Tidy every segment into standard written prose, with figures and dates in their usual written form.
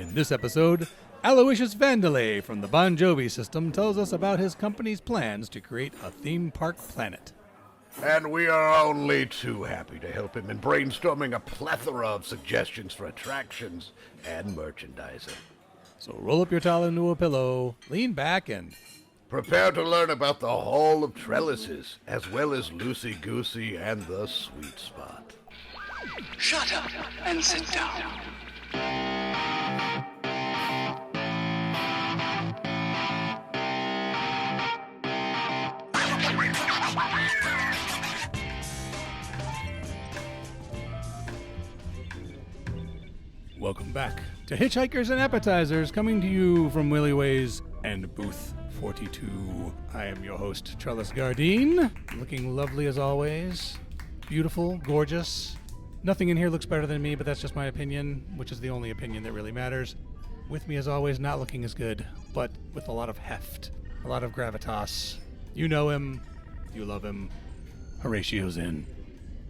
In this episode, Aloysius Vandelay from the Bon Jovi system tells us about his company's plans to create a theme park planet. And we are only too happy to help him in brainstorming a plethora of suggestions for attractions and merchandising. So roll up your towel into a pillow, lean back, and prepare to learn about the Hall of Trellises, as well as Loosey Goosey and the Sweet Spot. Shut up and sit down. welcome back to Hitchhikers and Appetizers, coming to you from Willie Ways and Booth 42. I am your host, Trellis Gardine, looking lovely as always, beautiful, gorgeous. Nothing in here looks better than me, but that's just my opinion, which is the only opinion that really matters. With me as always, not looking as good, but with a lot of heft, a lot of gravitas. You know him, you love him. Horatio's in.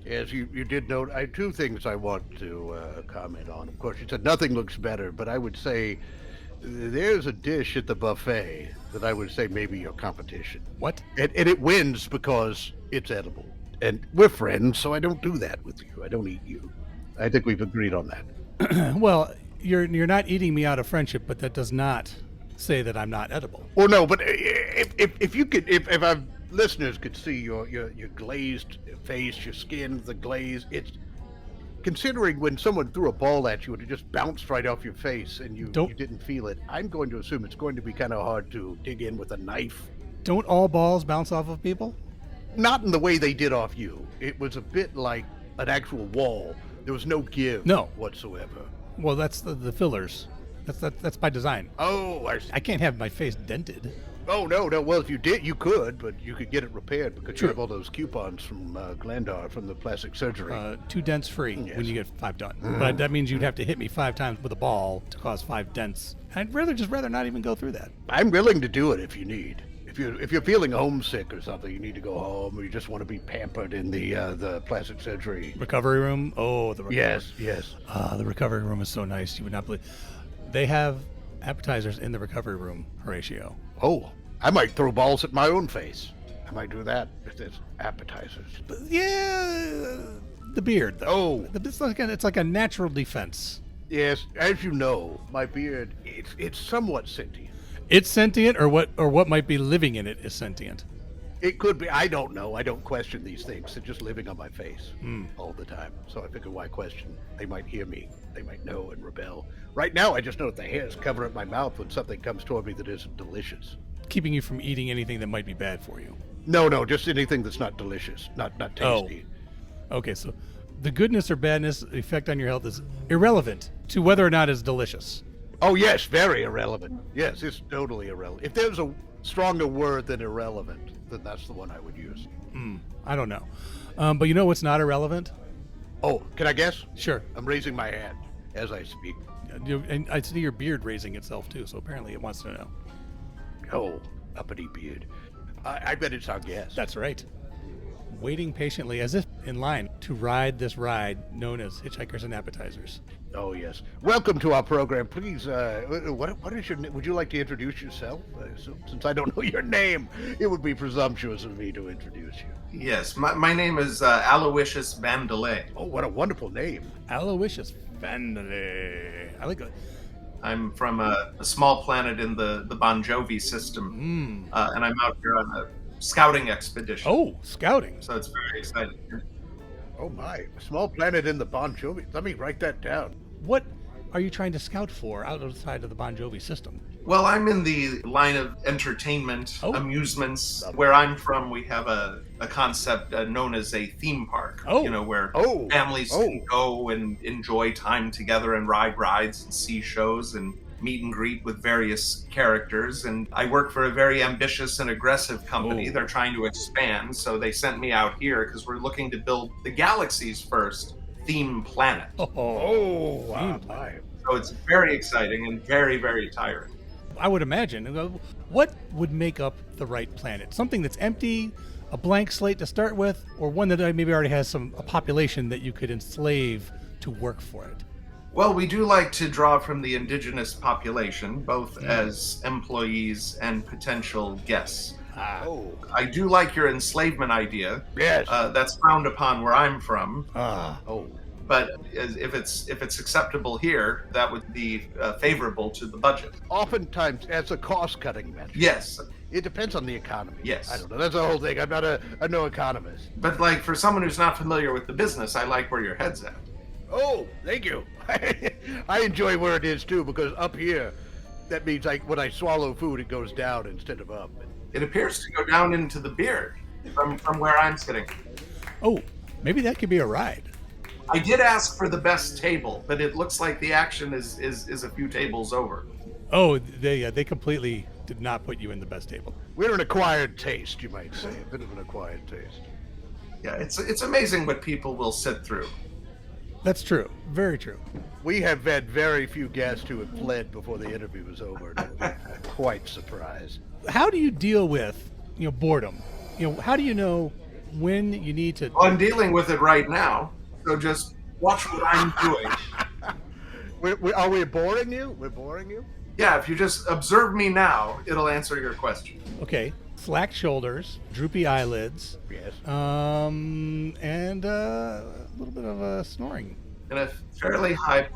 Yes, you did note. I have two things I want to comment on. Of course, you said nothing looks better, but I would say there's a dish at the buffet that I would say maybe your competition. What? And it wins because it's edible. And we're friends, so I don't do that with you. I don't eat you. I think we've agreed on that. Well, you're not eating me out of friendship, but that does not say that I'm not edible. Well, no, but if you could, if our listeners could see your glazed face, your skin, the glaze, it's considering when someone threw a ball at you and it just bounced right off your face and you didn't feel it. I'm going to assume it's going to be kind of hard to dig in with a knife. Don't all balls bounce off of people? Not in the way they did off you. It was a bit like an actual wall. There was no give whatsoever. Well, that's the fillers. That's by design. Oh, I can't have my face dented. Oh, no. Well, if you did, you could, but you could get it repaired because True. you have all those coupons from Glandar from the plastic surgery. 2 dents free when you get 5 done. But that means you'd have to hit me 5 times with a ball to cause 5 dents. I'd rather not even go through that. I'm willing to do it if you need. If you're feeling homesick or something, you need to go home, or you just want to be pampered in the plastic surgery Recovery room? Oh, the recovery. Yes. The recovery room is so nice. You would not believe. They have appetizers in the recovery room, Horatio. Oh, I might throw balls at my own face. I might do that if there's appetizers. But yeah, the beard, though. Oh. It's like a natural defense. Yes, as you know, my beard, it's somewhat sentient. It's sentient, or what might be living in it is sentient? It could be. I don't know. I don't question these things. They're just living on my face all the time. So I figure, why question? They might hear me. They might know and rebel. Right now, I just know that the hairs cover up my mouth when something comes toward me that isn't delicious. Keeping you from eating anything that might be bad for you. No, just anything that's not delicious, not tasty. Oh. Okay, so the goodness or badness effect on your health is irrelevant to whether or not it's delicious. Oh, yes, very irrelevant. Yes, it's totally irrelevant. If there's a stronger word than irrelevant, then that's the one I would use. I don't know. But you know what's not irrelevant? Oh, can I guess? Sure. I'm raising my hand as I speak. And I see your beard raising itself, too, so apparently it wants to know. Oh, uppity beard. I bet it's our guest. That's right. Waiting patiently as if in line to ride this ride known as Hitchhikers and Appetizers. Oh, yes. Welcome to our program. Please, what is your name? Would you like to introduce yourself? Since I don't know your name, it would be presumptuous of me to introduce you. Yes, my name is Aloysius Vandelay. Oh, what a wonderful name. Aloysius Vandelay. I like it. I'm from a small planet in the Bon Jovi system, and I'm out here on a scouting expedition. Oh, scouting. So it's very exciting. Oh, my. A small planet in the Bon Jovi. Let me write that down. What are you trying to scout for outside of the Bon Jovi system? Well, I'm in the line of entertainment, amusements. Where I'm from, we have a concept known as a theme park, where families can go and enjoy time together and ride rides and see shows and meet and greet with various characters. And I work for a very ambitious and aggressive company. They're trying to expand, so they sent me out here because we're looking to build the galaxy's first theme planet. Wow. So it's very exciting and very, very tiring. I would imagine. What would make up the right planet? Something that's empty, a blank slate to start with, or one that maybe already has a population that you could enslave to work for it? Well, we do like to draw from the indigenous population, both as employees and potential guests. I do like your enslavement idea. Yes. That's frowned upon where I'm from. Oh. But if it's acceptable here, that would be favorable to the budget. Oftentimes, as a cost-cutting measure. Yes. It depends on the economy. Yes. I don't know. That's the whole thing. I'm not no economist. But like for someone who's not familiar with the business, I like where your head's at. Oh, thank you. I enjoy where it is too, because up here, that means like when I swallow food, it goes down instead of up. It appears to go down into the beard from where I'm sitting. Oh, maybe that could be a ride. I did ask for the best table, but it looks like the action is a few tables over. Oh, they completely did not put you in the best table. We're an acquired taste, you might say. A bit of an acquired taste. Yeah, it's amazing what people will sit through. That's true. Very true. We have had very few guests who have fled before the interview was over. And I'm quite surprised. How do you deal with, boredom? How do you know when you need to... Well, I'm dealing with it right now, so just watch what I'm doing. Are we boring you? We're boring you? Yeah, if you just observe me now, it'll answer your question. Okay. Slack shoulders, droopy eyelids. Yes. And a little bit of snoring. And a fairly high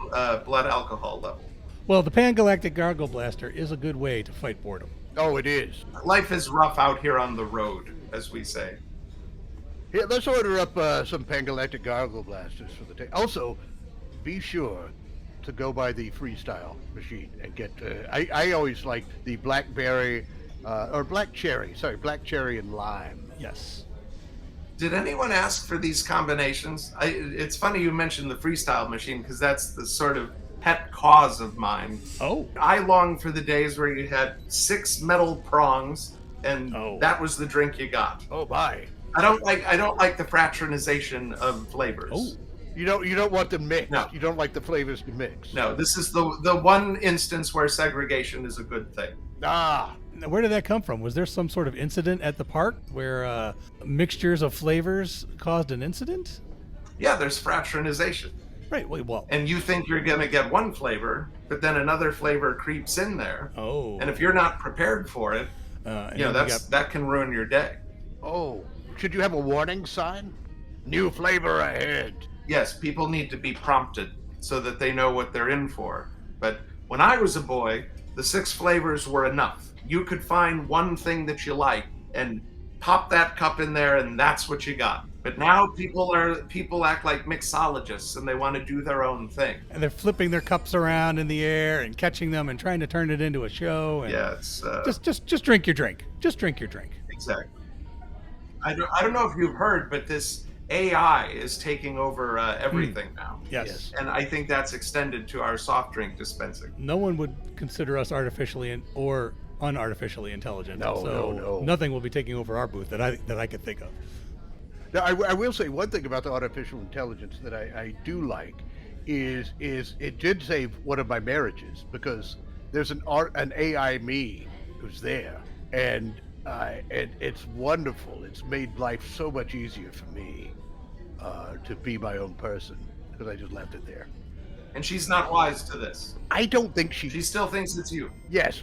blood alcohol level. Well, the Pan-Galactic Gargle Blaster is a good way to fight boredom. Oh, it is. Life is rough out here on the road, as we say. Here, let's order up some Pan-Galactic Gargle Blasters for the day. Also, be sure to go by the freestyle machine and get... I always like the blackberry... or black cherry and lime. Yes. Did anyone ask for these combinations? It's funny you mentioned the freestyle machine, because that's the sort of pet cause of mine. Oh. I long for the days where you had 6 metal prongs, and that was the drink you got. Oh my! I don't like the fraternization of flavors. Oh. You don't want them mixed. No. You don't like the flavors to mix. No, this is the one instance where segregation is a good thing. Ah. Where did that come from? Was there some sort of incident at the park where mixtures of flavors caused an incident? Yeah, there's fraternization. Right. Well. And you think you're going to get one flavor, but then another flavor creeps in there. Oh. And if you're not prepared for it, that can ruin your day. Oh. Should you have a warning sign? New flavor ahead. Yes, people need to be prompted so that they know what they're in for. But when I was a boy, the 6 flavors were enough. You could find one thing that you like and pop that cup in there, and that's what you got. But now people act like mixologists, and they want to do their own thing. And they're flipping their cups around in the air and catching them and trying to turn it into a show. And yeah, it's just drink your drink. Just drink your drink. Exactly. I don't know if you've heard, but this AI is taking over everything now. Yes. And I think that's extended to our soft drink dispensing. No one would consider us artificially or unartificially intelligent. No. Nothing will be taking over our booth that I could think of. Now, I will say one thing about the artificial intelligence that I do like is it did save one of my marriages, because there's an AI me who's there, and it's wonderful. It's made life so much easier for me to be my own person, because I just left it there. And she's not wise to this. I don't think she still thinks it's you. Yes.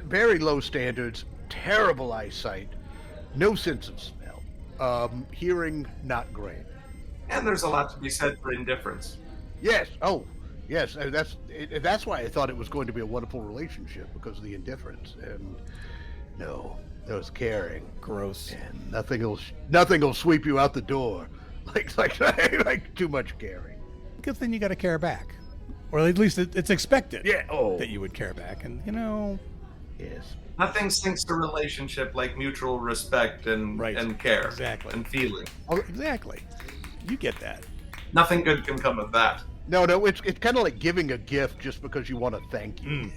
Very low standards, terrible eyesight, no sense of smell. Hearing, not great. And there's a lot to be said for indifference. Yes. Oh, yes. That's why I thought it was going to be a wonderful relationship, because of the indifference. And no, there was caring. Gross. And nothing will sweep you out the door like too much caring. Good thing you got to care back, or at least it's expected. Yeah. Oh. That you would care back, and Yes. Nothing sinks a relationship like mutual respect and care. Exactly. And feeling. Oh, exactly. You get that. Nothing good can come of that. No, it's kind of like giving a gift just because you want to thank you.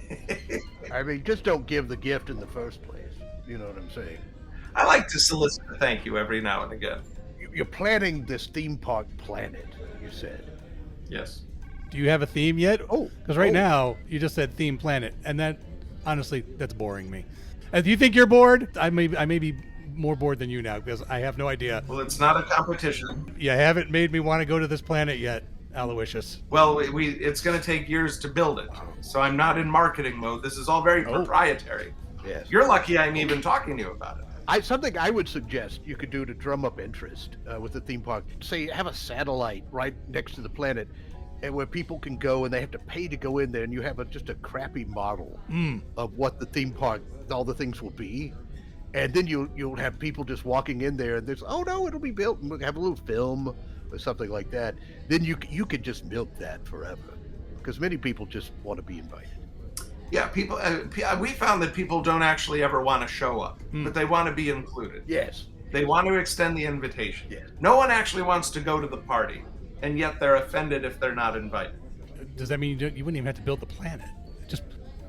I mean, just don't give the gift in the first place. You know what I'm saying? I like to solicit a thank you every now and again. You're planning this theme park planet, you said. Yes. Do you have a theme yet? Oh. Because right now, you just said theme planet, and that, honestly, that's boring me. If you think you're bored, I may be more bored than you now, because I have no idea. Well, it's not a competition. You haven't made me want to go to this planet yet. Aloysius? Well, it's going to take years to build it, so I'm not in marketing mode. This is all very proprietary. Yes. You're lucky I'm even talking to you about it. Something I would suggest you could do to drum up interest with the theme park. Say, have a satellite right next to the planet, and where people can go and they have to pay to go in there, and you have just a crappy model of what the theme park, all the things will be, and then you'll have people just walking in there, and there's, oh no, it'll be built, and we'll have a little film or something like that. Then you could just milk that forever, because many people just want to be invited. Yeah, people. We found that people don't actually ever want to show up, but they want to be included. Yes. They want to extend the invitation. Yes. No one actually wants to go to the party, and yet they're offended if they're not invited. Does that mean you wouldn't even have to build the planet? Just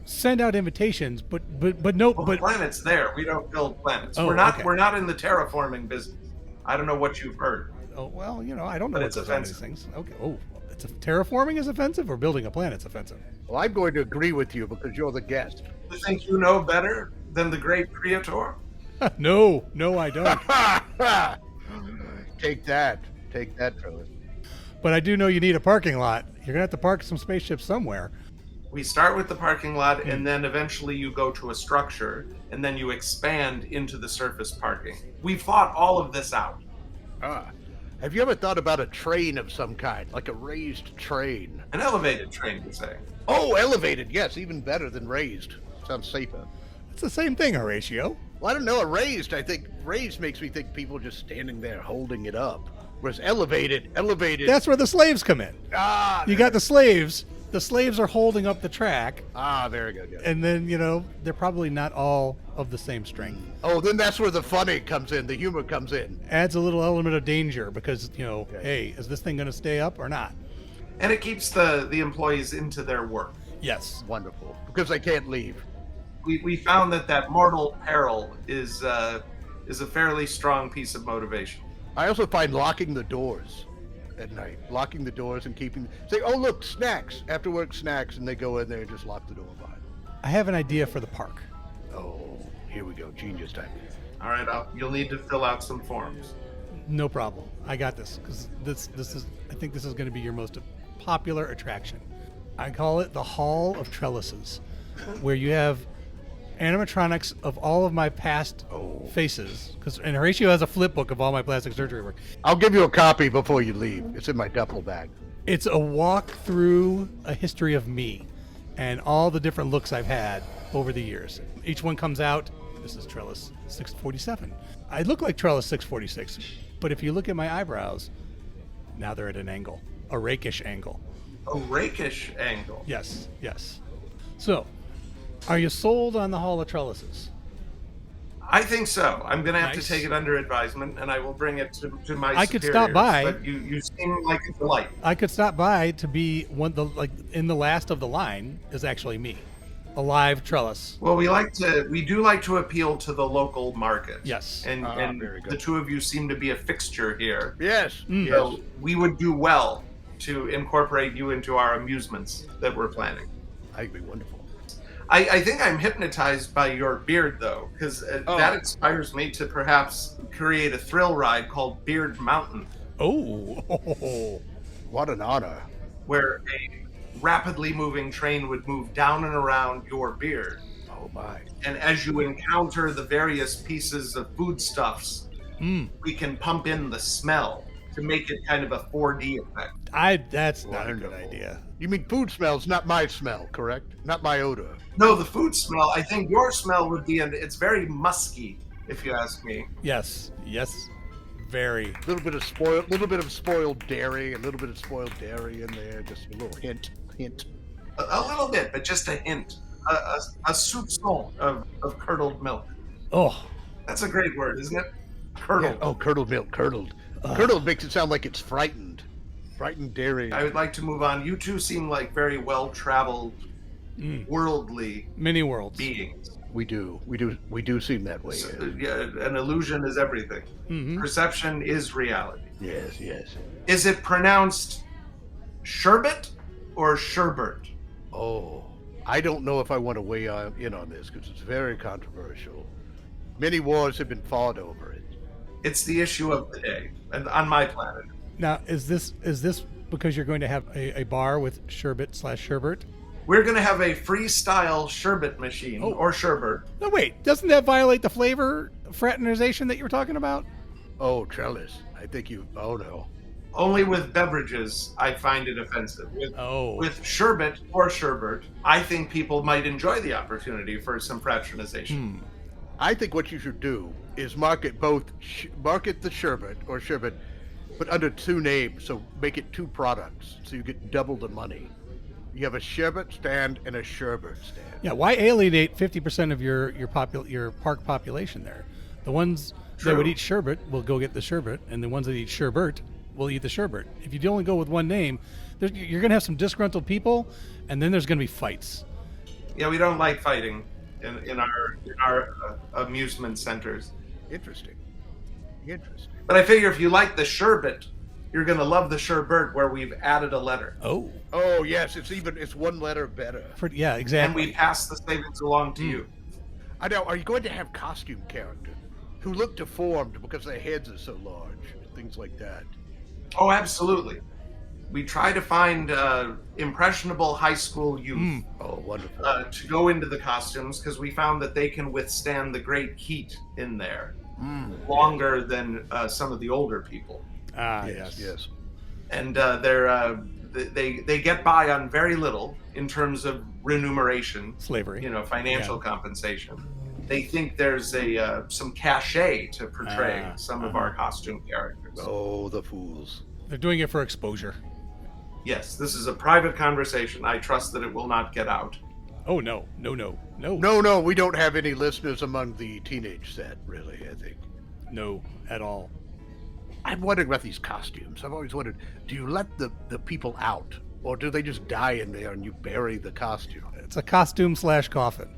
send out invitations, but no. Well, but the planet's there. We don't build planets. Oh, we're not. okay. We're not in the terraforming business. I don't know what you've heard. Oh well, I don't know But what it's goes on these offensive. things. Okay. Oh, it's terraforming is offensive, or building a planet's offensive? Well, I'm going to agree with you because you're the guest. You think you know better than the great creator? No, I don't. Take that, fellas. But I do know you need a parking lot. You're gonna have to park some spaceships somewhere. We start with the parking lot, and then eventually you go to a structure, and then you expand into the surface parking. We fought all of this out. Have you ever thought about a train of some kind, like a raised train? An elevated train, you say? Oh, elevated, yes, even better than raised. Sounds safer. It's the same thing, Horatio. Well, I don't know, I think raised makes me think people just standing there holding it up. Whereas elevated. That's where the slaves come in. You got the slaves. The slaves are holding up the track. Very good. Yeah. And then, they're probably not all of the same strength. Oh, then that's where the funny comes in, the humor comes in. Adds a little element of danger because, hey, is this thing going to stay up or not? And it keeps the employees into their work. Yes. Wonderful. Because they can't leave. We found that mortal peril is a fairly strong piece of motivation. I also find locking the doors at night. Locking the doors and say, oh, look, snacks. After work snacks, and they go in there and just lock the door behind them. I have an idea for the park. Oh, here we go. Genius time. All right, you'll need to fill out some forms. No problem. I got this, because I think this is going to be your most popular attraction. I call it the Hall of Trellises, where you have animatronics of all of my past faces, and Horatio has a flip book of all my plastic surgery work. I'll give you a copy before you leave. It's in my duffel bag. It's a walk through a history of me and all the different looks I've had over the years. Each one comes out. This is Trellis 647. I look like Trellis 646, but if you look at my eyebrows, now they're at an angle, a rakish angle. A rakish angle? Yes. So, are you sold on the Hall of Trellises? I think so. I'm going to have Nice. to take it under advisement, and I will bring it to my I superiors. could stop by. But you seem like a delight. I could stop by to be in the last of the line is actually me, a live trellis. Well, we do like to appeal to the local market. Yes. And very good. the two of you seem to be a fixture here. Yes. So we would do well to incorporate you into our amusements that we're planning. I'd be wonderful. I think I'm hypnotized by your beard, though, because that inspires me to perhaps create a thrill ride called Beard Mountain. Oh. What an honor. Where a rapidly moving train would move down and around your beard. Oh, my. And as you encounter the various pieces of foodstuffs, we can pump in the smell to make it kind of a 4D effect. That's not a good idea. You mean food smells, not my smell, correct? Not my odor. No, the food smell, I think your smell would be, it's very musky, if you ask me. Yes, very. A little bit of spoiled dairy, in there, just a little hint. A little bit, but just a hint. A soupçon of curdled milk. Oh. That's a great word, isn't it? Curdled. Yeah. Oh, curdled milk, curdled. Curdled makes it sound like it's frightened. Frightened dairy. I would like to move on. You two seem like very well-traveled, worldly many worlds beings. We do seem that way. So, an illusion is everything. Mm-hmm. Perception is reality. Yes. Is it pronounced sherbet or sherbert? Oh, I don't know if I want to weigh in on this because it's very controversial. Many wars have been fought over it. It's the issue of the day, and on my planet. Now, is this because you're going to have a bar with sherbet/sherbet? We're going to have a freestyle sherbet machine, or sherbet. No, wait. Doesn't that violate the flavor fraternization that you were talking about? Oh, Trellis, I think you... Oh, no. Only with beverages, I find it offensive. With sherbet or sherbet, I think people might enjoy the opportunity for some fraternization. I think what you should do is market the sherbet or sherbet, but under two names, so make it two products, so you get double the money. You have a sherbet stand and a sherbet stand. Yeah, why alienate 50% of your park population there? The ones that would eat sherbet will go get the sherbet, and the ones that eat sherbet will eat the sherbet. If you only go with one name, you're going to have some disgruntled people, and then there's going to be fights. Yeah, we don't like fighting in our amusement centers. Interesting. But I figure if you like the sherbet, you're going to love the sherbet where we've added a letter. Oh yes, it's one letter better. Yeah, exactly. And we pass the savings along to you. I know. Are you going to have costume characters who look deformed because their heads are so large, things like that? Oh, absolutely. We try to find impressionable high school youth. Oh, wonderful. To go into the costumes, because we found that they can withstand the great heat in there longer than some of the older people. Yes. And they get by on very little in terms of remuneration, slavery, financial compensation. They think there's some cachet to portray some of our costume characters. Oh, the fools! They're doing it for exposure. Yes, this is a private conversation. I trust that it will not get out. Oh no! We don't have any listeners among the teenage set, really. I think. No, at all. I'm wondering about these costumes. I've always wondered, do you let the people out, or do they just die in there and you bury the costume? It's a costume/coffin.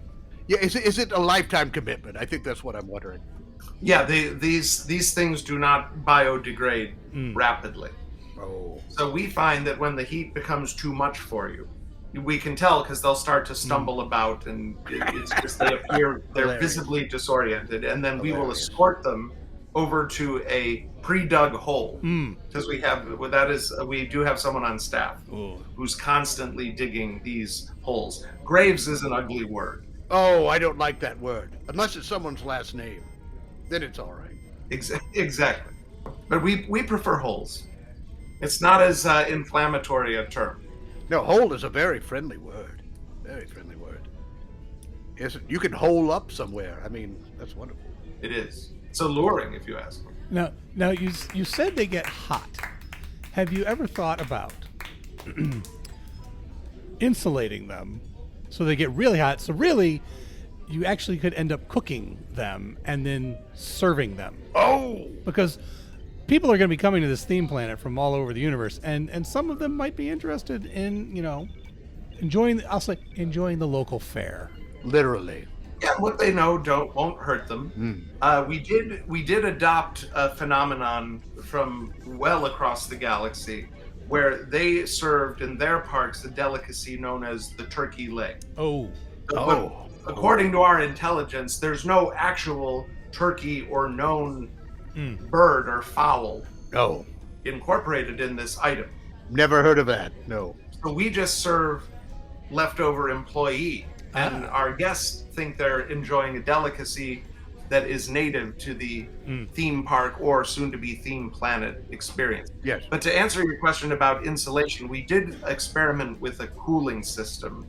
Yeah, is it a lifetime commitment? I think that's what I'm wondering. Yeah, these things do not biodegrade rapidly. Oh. So we find that when the heat becomes too much for you, we can tell because they'll start to stumble about, and it's just they're visibly disoriented, and then we will escort them over to a pre-dug hole because we do have someone on staff who's constantly digging these holes. Graves is an ugly word. Oh, I don't like that word unless it's someone's last name. Then it's all right. Exactly. But we prefer holes. It's not as inflammatory a term. No, hole is a very friendly word. Very friendly word. Yes, you can hole up somewhere. I mean, that's wonderful. It is. It's alluring, if you ask me. Now you said they get hot. Have you ever thought about insulating them so they get really hot? So really, you actually could end up cooking them and then serving them. Oh! Because people are going to be coming to this theme planet from all over the universe, and some of them might be interested in, enjoying the local fare. Literally. Yeah, what they know won't hurt them. We did adopt a phenomenon from well across the galaxy, where they served in their parks a delicacy known as the turkey leg. But according to our intelligence, there's no actual turkey or known bird or fowl incorporated in this item. Never heard of that. No. So we just serve leftover employee. And our guests think they're enjoying a delicacy that is native to the theme park or soon-to-be theme planet experience. Yes. But to answer your question about insulation, we did experiment with a cooling system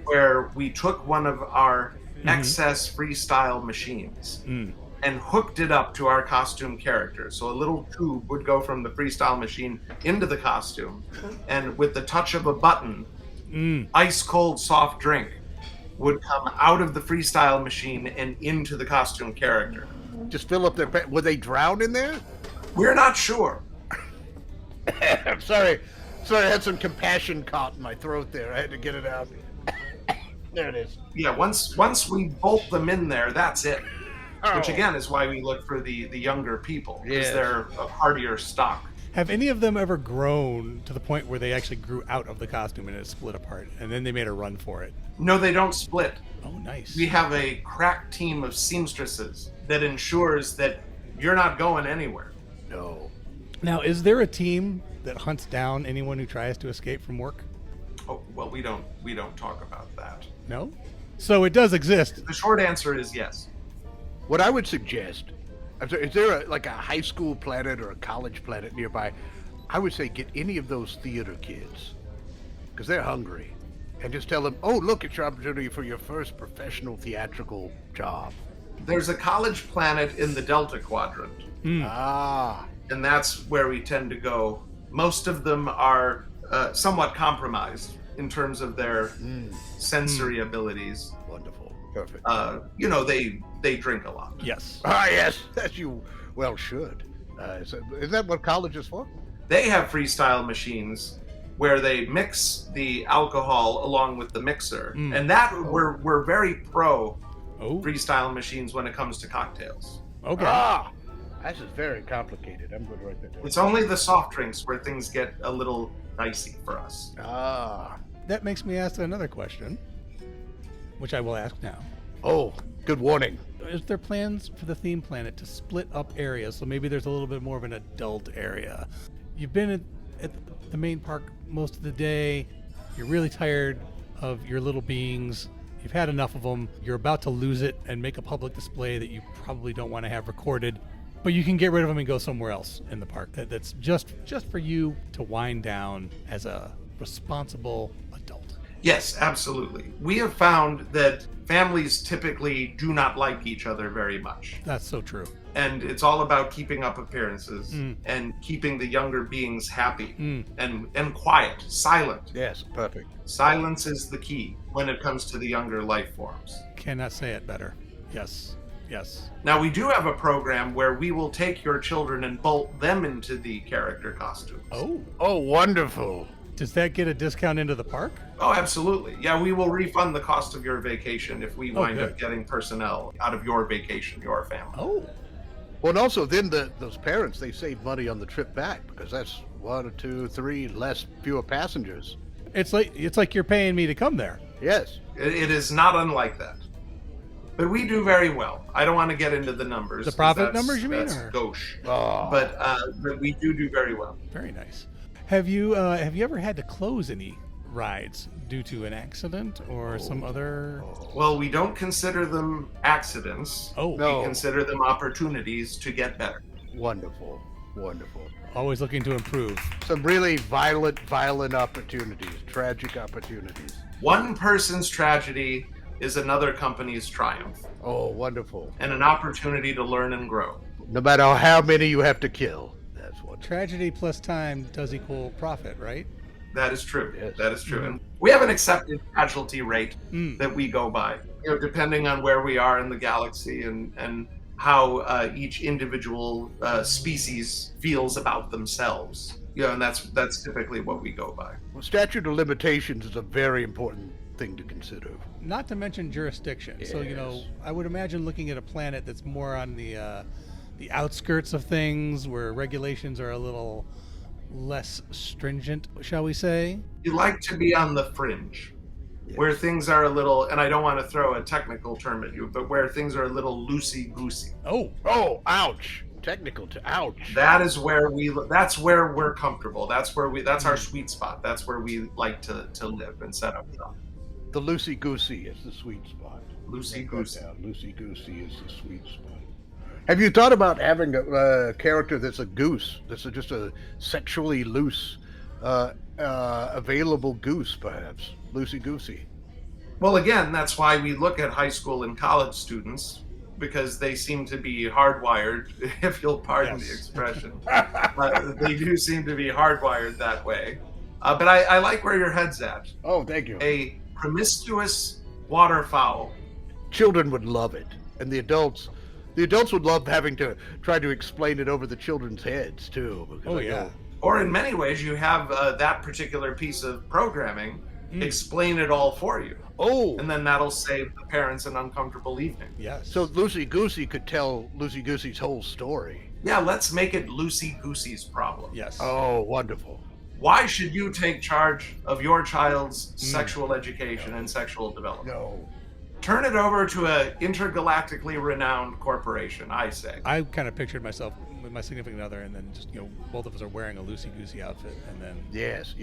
where we took one of our excess freestyle machines and hooked it up to our costume character. So a little tube would go from the freestyle machine into the costume, and with the touch of a button, ice-cold soft drink would come out of the freestyle machine and into the costume character. Just fill up their... Were they drowned in there? We're not sure. I'm sorry. I had some compassion caught in my throat there. I had to get it out. There it is. Yeah, once we bolt them in there, that's it. Which again is why we look for the younger people, because they're a hardier stock. Have any of them ever grown to the point where they actually grew out of the costume and it split apart, and then they made a run for it? No, they don't split. Oh, nice. We have a crack team of seamstresses that ensures that you're not going anywhere. No. Now, is there a team that hunts down anyone who tries to escape from work? Oh, well, we don't talk about that. No? So it does exist. The short answer is yes. What I would suggest, is there a high school planet or a college planet nearby? I would say get any of those theater kids, because they're hungry, and just tell them, oh, look, it's your opportunity for your first professional theatrical job. There's a college planet in the Delta Quadrant. And that's where we tend to go. Most of them are somewhat compromised in terms of their sensory abilities. Wonderful. Perfect. They drink a lot. Yes. Yes, as you well should. Is that what college is for? They have freestyle machines where they mix the alcohol along with the mixer. And that we're very pro freestyle machines when it comes to cocktails. Okay. This is very complicated. I'm going to write that down. It's only the soft drinks where things get a little dicey for us. That makes me ask another question, which I will ask now. Oh, good warning. Is there plans for the theme planet to split up areas, so maybe there's a little bit more of an adult area? You've been at the main park most of the day. You're really tired of your little beings. You've had enough of them. You're about to lose it and make a public display that you probably don't want to have recorded. But you can get rid of them and go somewhere else in the park. That's just for you to wind down as a responsible adult. Yes, absolutely. We have found that families typically do not like each other very much. That's so true. And it's all about keeping up appearances and keeping the younger beings happy and quiet, silent. Yes, perfect. Silence is the key when it comes to the younger life forms. Cannot say it better. Yes. Yes. Now, we do have a program where we will take your children and bolt them into the character costumes. Oh, wonderful. Does that get a discount into the park? Oh, absolutely. Yeah, we will refund the cost of your vacation if we wind up getting personnel out of your vacation, your family. Oh. Well, and also then those parents, they save money on the trip back because that's 1 or 2, 3 fewer passengers. It's like you're paying me to come there. Yes. It is not unlike that. But we do very well. I don't want to get into the numbers. The profit numbers, you mean? That's gauche. But we do very well. Very nice. Have you ever had to close any rides due to an accident or some other? Well, we don't consider them accidents. We consider them opportunities to get better. Wonderful. Always looking to improve. Some really violent opportunities, tragic opportunities. One person's tragedy is another company's triumph. Oh, wonderful. And an opportunity to learn and grow. No matter how many you have to kill. That's what. Tragedy plus time does equal profit, right? That is true. Yes. That is true. And we have an accepted casualty rate that we go by, depending on where we are in the galaxy and how each individual species feels about themselves. And that's typically what we go by. Well, statute of limitations is a very important thing to consider. Not to mention jurisdiction. Yes. So, I would imagine looking at a planet that's more on the outskirts of things where regulations are a little less stringent, shall we say? You like to be on the fringe, where things are a little, and I don't want to throw a technical term at you, but where things are a little loosey-goosey. Oh, ouch. Technical to ouch. That's where we're comfortable. That's our sweet spot. That's where we like to live and set up shop. The loosey-goosey is the sweet spot. Loosey-goosey. Loosey-goosey is the sweet spot. Have you thought about having a character that's a goose? That's just a sexually loose, available goose, perhaps? Loosey-goosey. Well, again, that's why we look at high school and college students, because they seem to be hardwired, if you'll pardon the expression. They do seem to be hardwired that way. But I like where your head's at. Oh, thank you. A promiscuous waterfowl. Children would love it. And the adults would love having to try to explain it over the children's heads, too. Or in many ways, you have that particular piece of programming explain it all for you. Oh. And then that'll save the parents an uncomfortable evening. Yes. So Loosey-Goosey could tell Loosey-Goosey's whole story. Yeah, let's make it Loosey-Goosey's problem. Yes. Oh, wonderful. Why should you take charge of your child's sexual education and sexual development? No. Turn it over to a intergalactically renowned corporation, I say. I kind of pictured myself with my significant other, and then just, both of us are wearing a loosey-goosey outfit, and then... Yes.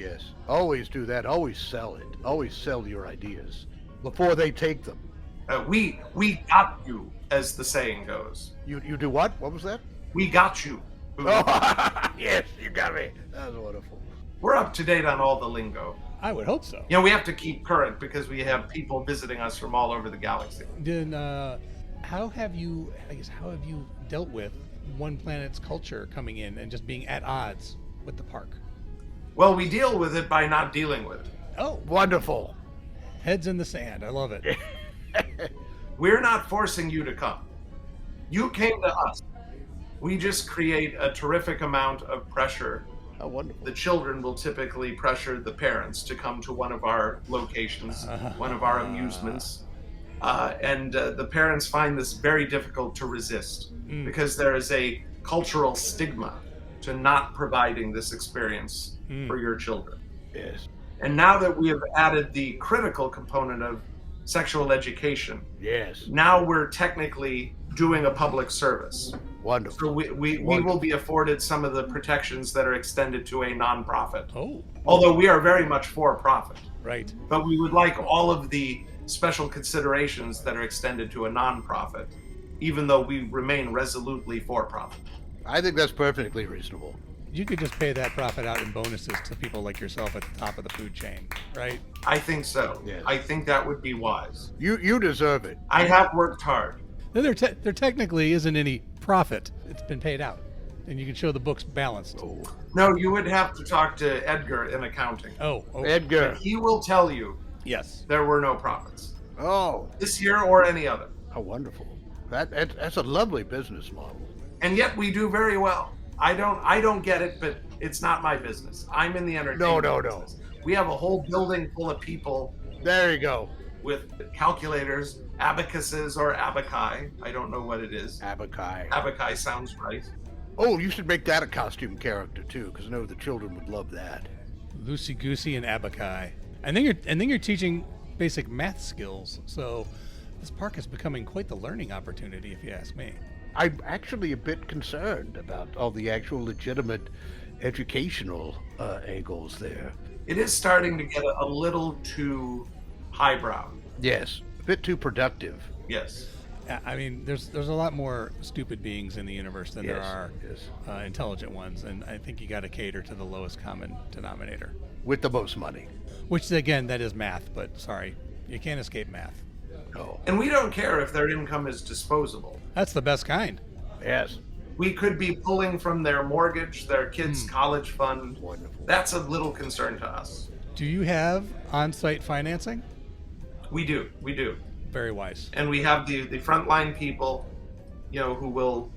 Always do that. Always sell it. Always sell your ideas before they take them. We got you, as the saying goes. You do what? What was that? We got you. Oh, yes, you got me. That was wonderful. We're up to date on all the lingo. I would hope so. We have to keep current because we have people visiting us from all over the galaxy. Then, how have you dealt with One Planet's culture coming in and just being at odds with the park? Well, we deal with it by not dealing with it. Oh, wonderful. Heads in the sand. I love it. We're not forcing you to come. You came to us. We just create a terrific amount of pressure. How wonderful. The children will typically pressure the parents to come to one of our locations, one of our amusements. And the parents find this very difficult to resist because there is a cultural stigma to not providing this experience for your children. Yes. And now that we have added the critical component of sexual education, yes, now we're technically doing a public service. Wonderful. So we will be afforded some of the protections that are extended to a nonprofit. Oh. Although we are very much for profit. Right. But we would like all of the special considerations that are extended to a nonprofit, even though we remain resolutely for profit. I think that's perfectly reasonable. You could just pay that profit out in bonuses to people like yourself at the top of the food chain, right? I think so. Yes. I think that would be wise. You deserve it. I have worked hard. There technically isn't any profit. It's been paid out. And you can show the books balanced. Oh. No, you would have to talk to Edgar in accounting. Oh. Edgar. And he will tell you yes, there were no profits. Oh. This year or any other. How wonderful. That's a lovely business model. And yet we do very well. I don't get it, but it's not my business. I'm in the entertainment business. We have a whole building full of people. There you go. With calculators, abacuses, or abaci. I don't know what it is. Abaci. Abaci sounds right. Oh, you should make that a costume character too, because I know the children would love that. Loosey Goosey and abaci. And then you're teaching basic math skills. So this park is becoming quite the learning opportunity, if you ask me. I'm actually a bit concerned about all the actual legitimate educational angles there. It is starting to get a little too highbrow. Yes, a bit too productive. Yes. I mean, there's a lot more stupid beings in the universe than there are intelligent ones, and I think you got to cater to the lowest common denominator. With the most money. Which, again, that is math, but sorry, you can't escape math. No. And we don't care if their income is disposable. That's the best kind. Yes. We could be pulling from their mortgage, their kids' college fund. Wonderful. That's a little concern to us. Do you have on-site financing? We do. Very wise. And we have the frontline people, who will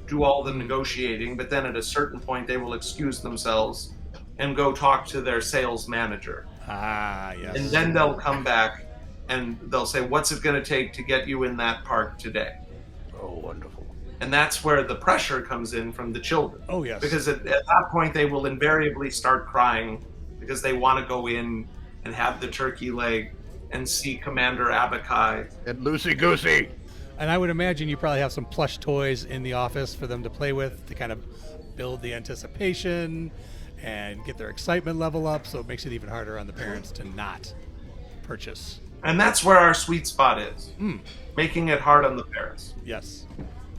do all the negotiating, but then at a certain point they will excuse themselves and go talk to their sales manager. Ah, yes. And then they'll come back and they'll say, what's it going to take to get you in that park today? Oh, wonderful. And that's where the pressure comes in from the children. Oh, yes. Because at that point, they will invariably start crying because they want to go in and have the turkey leg and see Commander Abakai. And Loosey Goosey. And I would imagine you probably have some plush toys in the office for them to play with to kind of build the anticipation and get their excitement level up, so it makes it even harder on the parents to not purchase. And that's where our sweet spot is. Making it hard on the parents. Yes.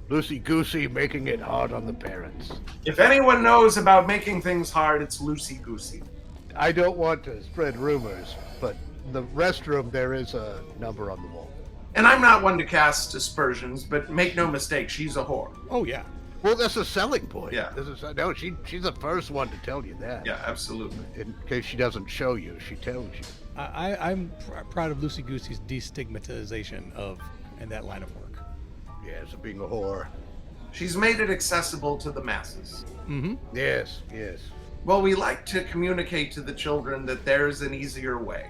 Loosey Goosey making it hard on the parents. If anyone knows about making things hard, it's Loosey Goosey. I don't want to spread rumors, but the restroom, there is a number on the wall. And I'm not one to cast aspersions, but make no mistake, she's a whore. Oh, yeah. Well, that's a selling point. Yeah. No, she's the first one to tell you that. Yeah, absolutely. In case she doesn't show you, she tells you. I'm proud of Loosey Goosey's destigmatization in that line of work. Yes, being a whore. She's made it accessible to the masses. Mm-hmm. Yes. Well, we like to communicate to the children that there's an easier way.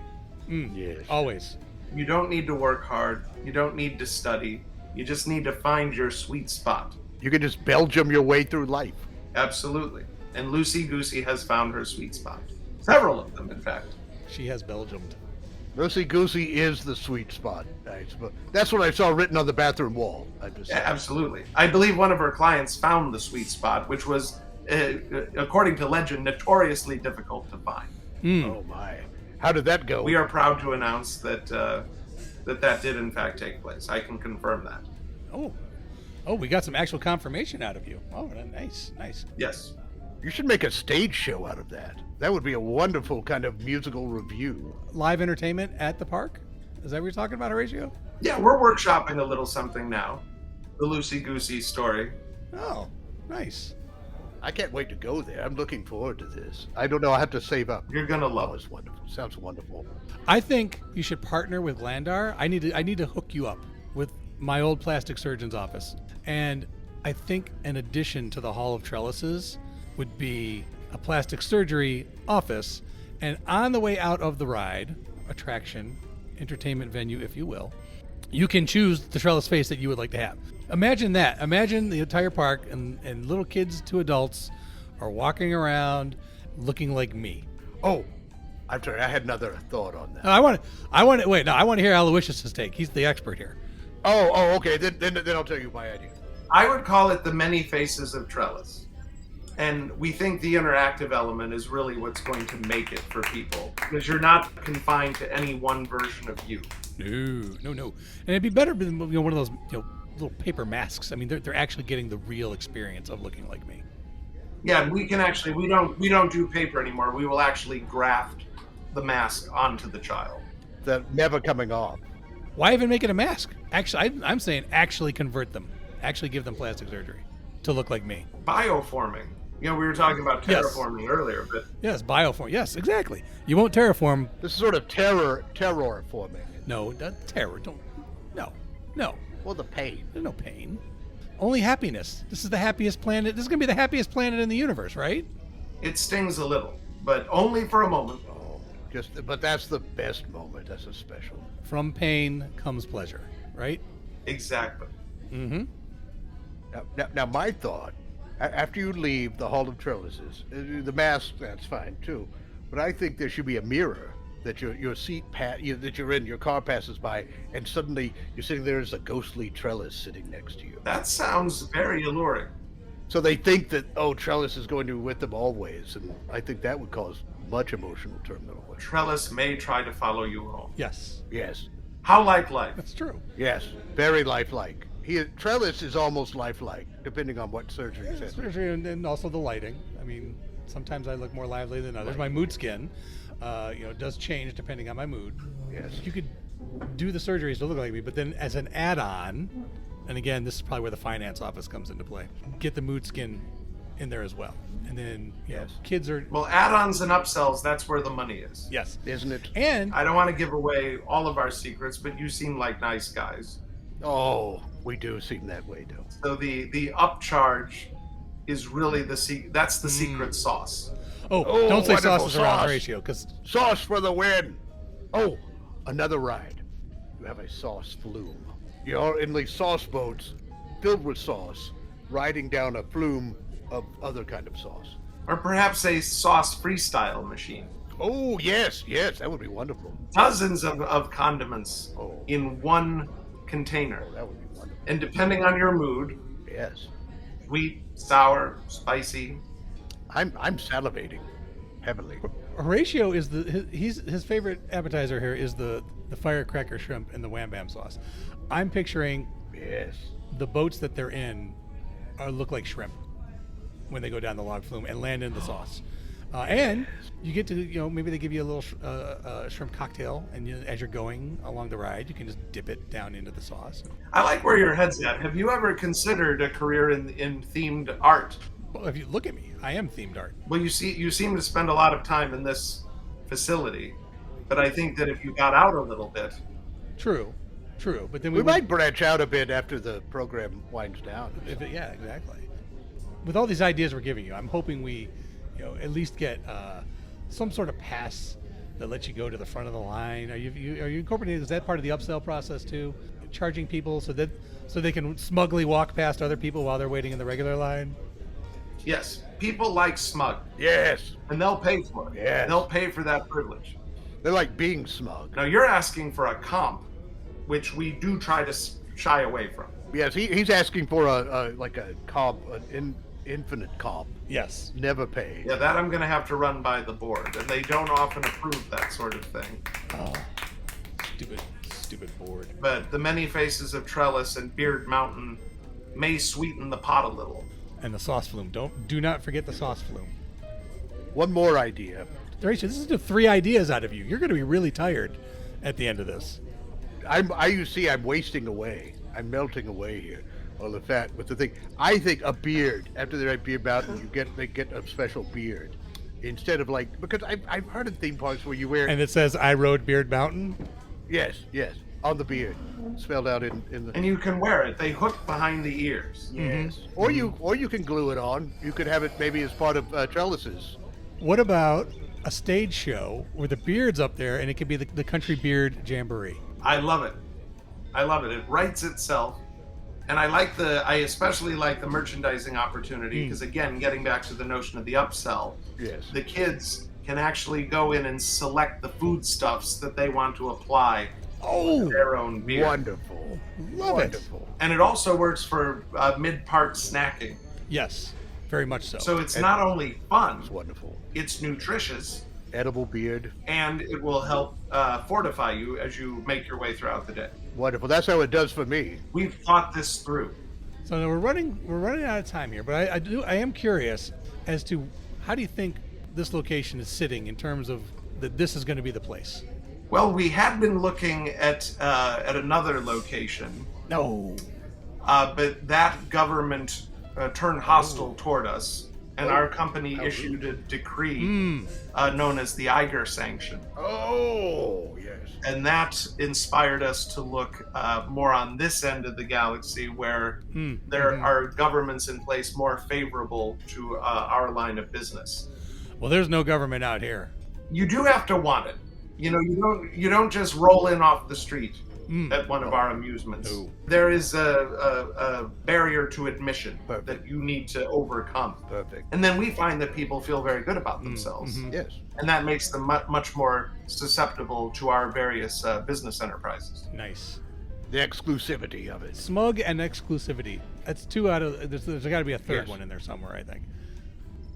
Yes. Always. You don't need to work hard. You don't need to study. You just need to find your sweet spot. You can just Belgium your way through life. Absolutely. And Loosey Goosey has found her sweet spot. Several of them, in fact. She has Belgiumed. Loosey Goosey is the sweet spot. That's what I saw written on the bathroom wall. Absolutely. I believe one of our clients found the sweet spot, which was, according to legend, notoriously difficult to find. Oh my! How did that go? We are proud to announce that that did in fact take place. I can confirm that. Oh, we got some actual confirmation out of you. Oh, nice. Yes. You should make a stage show out of that. That would be a wonderful kind of musical review. Live entertainment at the park? Is that what you're talking about, Horatio? Yeah, we're workshopping a little something now. The Loosey Goosey story. Oh, nice. I can't wait to go there. I'm looking forward to this. I don't know. I have to save up. You're gonna love it. It's wonderful. Sounds wonderful. I think you should partner with Landar. I need to hook you up with my old plastic surgeon's office. And I think an addition to the Hall of Trellises would be a plastic surgery office, and on the way out of the ride, attraction, entertainment venue, if you will, you can choose the trellis face that you would like to have. Imagine that. Imagine the entire park and little kids to adults are walking around looking like me. Oh, I'm sorry. I had another thought on that. I want to hear Aloysius' take. He's the expert here. Oh, okay. Then I'll tell you my idea. I would call it the many faces of trellis. And we think the interactive element is really what's going to make it for people, because you're not confined to any one version of you. No. And it'd be better than one of those little paper masks. I mean, they're actually getting the real experience of looking like me. Yeah, we don't do paper anymore. We will actually graft the mask onto the child. They're never coming off. Why even make it a mask? Actually, I'm saying actually convert them. Actually give them plastic surgery to look like me. Bioforming. We were talking about terraforming earlier, but... Yes, bioform. Yes, exactly. You won't terraform. This is sort of terror forming. No, terror. Don't. No. Well, the pain. There's no pain. Only happiness. This is the happiest planet. This is going to be the happiest planet in the universe, right? It stings a little, but only for a moment. But that's the best moment. That's a special. From pain comes pleasure, right? Exactly. Mm-hmm. Now my thought, after you leave the Hall of Trellises, the mask, that's fine too, but I think there should be a mirror that your seat that you're in, your car passes by, and suddenly you're sitting there as a ghostly trellis sitting next to you. That sounds very alluring. So they think that, Trellis is going to be with them always, and I think that would cause much emotional turmoil. Trellis may try to follow you home. Yes. How like life. That's true. Yes, very lifelike. Trellis is almost lifelike, depending on what surgery is. Surgery and also the lighting. I mean, sometimes I look more lively than others. My mood skin, does change depending on my mood. Yes. You could do the surgeries to look like me, but then as an add-on, and again, this is probably where the finance office comes into play, get the mood skin in there as well. And then, kids are... Well, add-ons and upsells, that's where the money is. Yes. Isn't it? And... I don't want to give away all of our secrets, but you seem like nice guys. Oh, we do seem that way, though. So the upcharge is really that's the secret sauce. Oh, don't say sauces around Horatio, because... Sauce for the win! Oh, another ride. You have a sauce flume. You're in the sauce boats, filled with sauce, riding down a flume of other kind of sauce. Or perhaps a sauce freestyle machine. Oh, yes, that would be wonderful. Dozens of condiments in one container. That would be wonderful. And depending on your mood, yes, sweet, sour, spicy. I'm salivating heavily. Horatio is his favorite appetizer here is the firecracker shrimp and the wham bam sauce. I'm picturing the boats that they're in look like shrimp when they go down the log flume and land in the sauce. And you get to, maybe they give you a little shrimp cocktail, and as you're going along the ride, you can just dip it down into the sauce. I like where your head's at. Have you ever considered a career in themed art? Well, if you look at me, I am themed art. Well, you seem to spend a lot of time in this facility, but I think that if you got out a little bit... True. But then we might branch out a bit after the program winds down. Yeah, exactly. With all these ideas we're giving you, I'm hoping we... at least get some sort of pass that lets you go to the front of the line. Are you incorporating? Is that part of the upsell process too? Charging people so they can smugly walk past other people while they're waiting in the regular line. Yes, people like smug. Yes, and they'll pay for it. Yes, they'll pay for that privilege. They're like being smug. Now you're asking for a comp, which we do try to shy away from. Yes, he's asking for a comp, an infinite comp. Yes. Never pay. Yeah, that I'm going to have to run by the board, and they don't often approve that sort of thing. Oh, stupid board. But the many faces of Trellis and Beard Mountain may sweeten the pot a little. And the sauce flume. Do not forget the sauce flume. One more idea. Horatio, this is the 3 ideas out of you. You're going to be really tired at the end of this. I'm wasting away. I'm melting away here. All the fat with the thing. I think a beard. After they're at Beard Mountain, they get a special beard instead of because I've heard of theme parks where you wear. And it says I rode Beard Mountain. Yes, on the beard, spelled out in the. And you can wear it. They hook behind the ears. Yes, or you can glue it on. You could have it maybe as part of trellises. What about a stage show where the beard's up there and it could be the Country Beard Jamboree? I love it. It writes itself. And I especially like the merchandising opportunity because, again, getting back to the notion of the upsell, yes, the kids can actually go in and select the foodstuffs that they want to apply to their own beer. Wonderful. Wonderful. And it also works for mid-part snacking. Yes, very much so. So it's not only fun, it's wonderful. It's nutritious. Edible beard. And it will help fortify you as you make your way throughout the day. Wonderful. That's how it does for me. We've thought this through. So we're running out of time here, but I am curious as to how do you think this location is sitting in terms of that this is going to be the place? Well, we had been looking at another location. No. But that government turned hostile toward us. And our company issued a decree known as the Eiger Sanction. Oh, yes. And that inspired us to look more on this end of the galaxy where there are governments in place more favorable to our line of business. Well, there's no government out here. You do have to want it. You don't just roll in off the street at one of our amusements. No. There is a barrier to admission that you need to overcome. Perfect. And then we find that people feel very good about themselves. Yes. And that makes them much more susceptible to our various business enterprises. Nice. The exclusivity of it. Smug and exclusivity. That's 2 out of... There's got to be a third one in there somewhere, I think.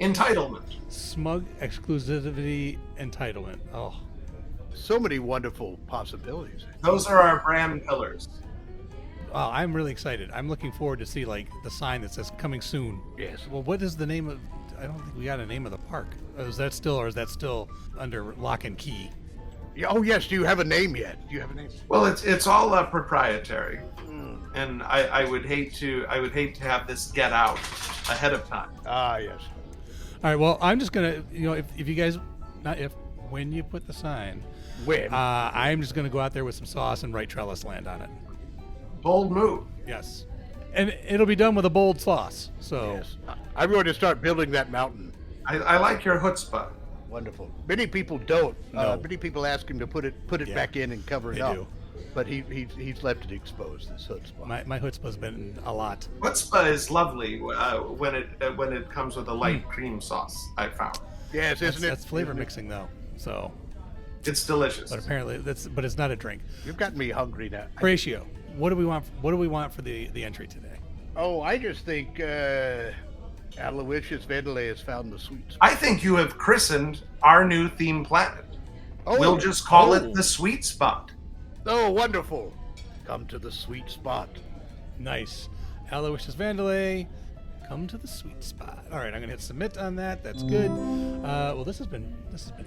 Entitlement. Smug, exclusivity, entitlement. Oh. So many wonderful possibilities. Those are our brand pillars. Wow, I'm really excited. I'm looking forward to see the sign that says coming soon. Yes. Well, what is the name of... I don't think we got a name of the park. Is that still under lock and key? Oh, yes. Do you have a name yet? Do you have a name? Well, it's all proprietary. And I would hate to have this get out ahead of time. Ah, yes. All right, well, I'm just going to, if you guys, when you put the sign, I'm just going to go out there with some sauce and write Trellis Land on it. Bold move. Yes. And it'll be done with a bold sauce. So yes. I'm going to start building that mountain. I like your chutzpah. Wonderful. Many people don't. No. Many people ask him to put it back in and cover it up. Do. But he's left it exposed, this chutzpah. My chutzpah's been a lot. Chutzpah is lovely when it comes with a light cream sauce, I found. Yes, isn't it? That's flavor mixing, though. So it's delicious. But apparently, it's not a drink. You've gotten me hungry now. Horatio, what do we want? What do we want for the entry today? Oh, I just think Aloysius Vandalay has found the sweet spot. I think you have christened our new theme planet. We'll just call it the Sweet Spot. Oh, wonderful. Come to the sweet spot. Nice. Aloysius Vandalay, come to the sweet spot. All right, I'm going to hit submit on that. That's good. Well, this has been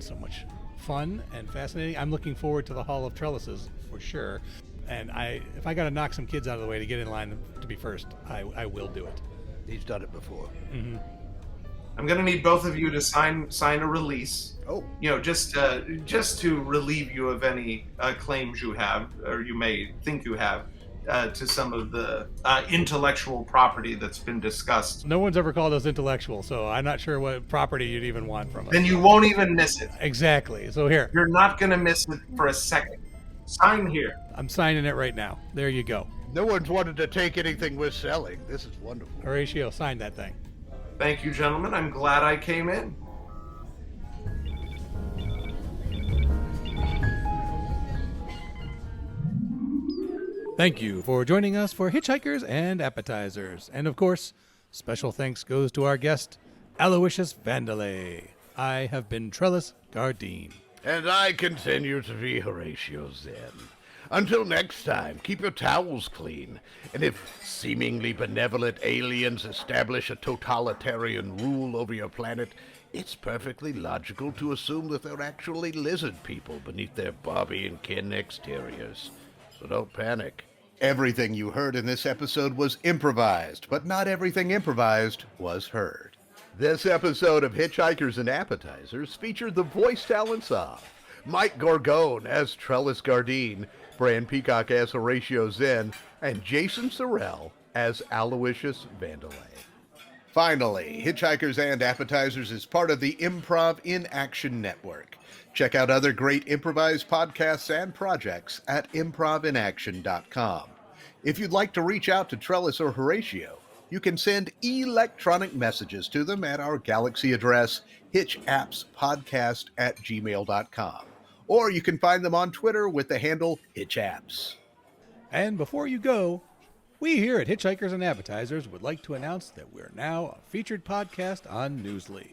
so much fun and fascinating. I'm looking forward to the Hall of Trellises for sure. And if I got to knock some kids out of the way to get in line to be first, I will do it. He's done it before. Mm-hmm. I'm going to need both of you to sign a release. Oh. Just to relieve you of any claims you have, or you may think you have, to some of the intellectual property that's been discussed. No one's ever called us intellectual, so I'm not sure what property you'd even want from us. Then you won't even miss it. Exactly. So here. You're not going to miss it for a second. Sign here. I'm signing it right now. There you go. No one's wanted to take anything we're selling. This is wonderful. Horatio, sign that thing. Thank you, gentlemen. I'm glad I came in. Thank you for joining us for Hitchhikers and Appetizers. And of course, special thanks goes to our guest, Aloysius Vandelay. I have been Trellis Gardine. And I continue to be Horatio Zen. Until next time, keep your towels clean. And if seemingly benevolent aliens establish a totalitarian rule over your planet, it's perfectly logical to assume that they're actually lizard people beneath their Barbie and Ken exteriors. So don't panic. Everything you heard in this episode was improvised, but not everything improvised was heard. This episode of Hitchhikers and Appetizers featured the voice talents of Mike Gorgone as Trellis Gardine, Bran Peacock as Horatio Zen, and Jason Sorrell as Aloysius Vandelay. Finally, Hitchhikers and Appetizers is part of the Improv in Action Network. Check out other great improvised podcasts and projects at improvinaction.com. If you'd like to reach out to Trellis or Horatio, you can send electronic messages to them at our Galaxy address, hitchappspodcast@gmail.com. Or you can find them on Twitter with the handle hitchapps. And before you go, we here at Hitchhikers and Appetizers would like to announce that we're now a featured podcast on Newsly.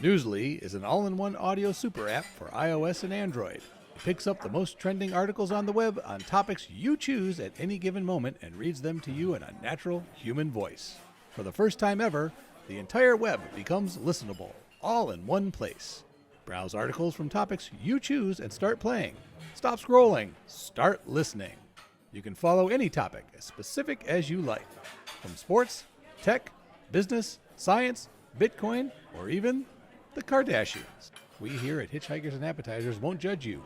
Newsly is an all-in-one audio super app for iOS and Android. It picks up the most trending articles on the web on topics you choose at any given moment and reads them to you in a natural human voice. For the first time ever, the entire web becomes listenable, all in one place. Browse articles from topics you choose and start playing. Stop scrolling, start listening. You can follow any topic as specific as you like, from sports, tech, business, science, Bitcoin, or even the Kardashians. We here at Hitchhikers and Appetizers won't judge you,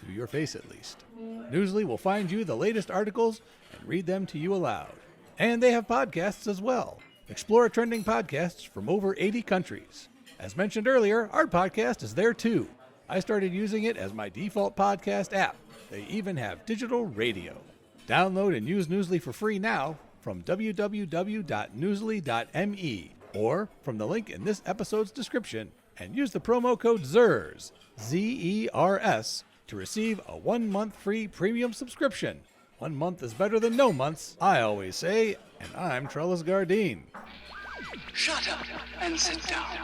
to your face at least. Newsly will find you the latest articles and read them to you aloud. And they have podcasts as well. Explore trending podcasts from over 80 countries. As mentioned earlier, our podcast is there too. I started using it as my default podcast app. They even have digital radio. Download and use Newsly for free now from www.newsly.me or from the link in this episode's description, and use the promo code ZERS, Z-E-R-S, to receive a 1-month free premium subscription. 1 month is better than no months, I always say, and I'm Trellis Gardine. Shut up and sit down.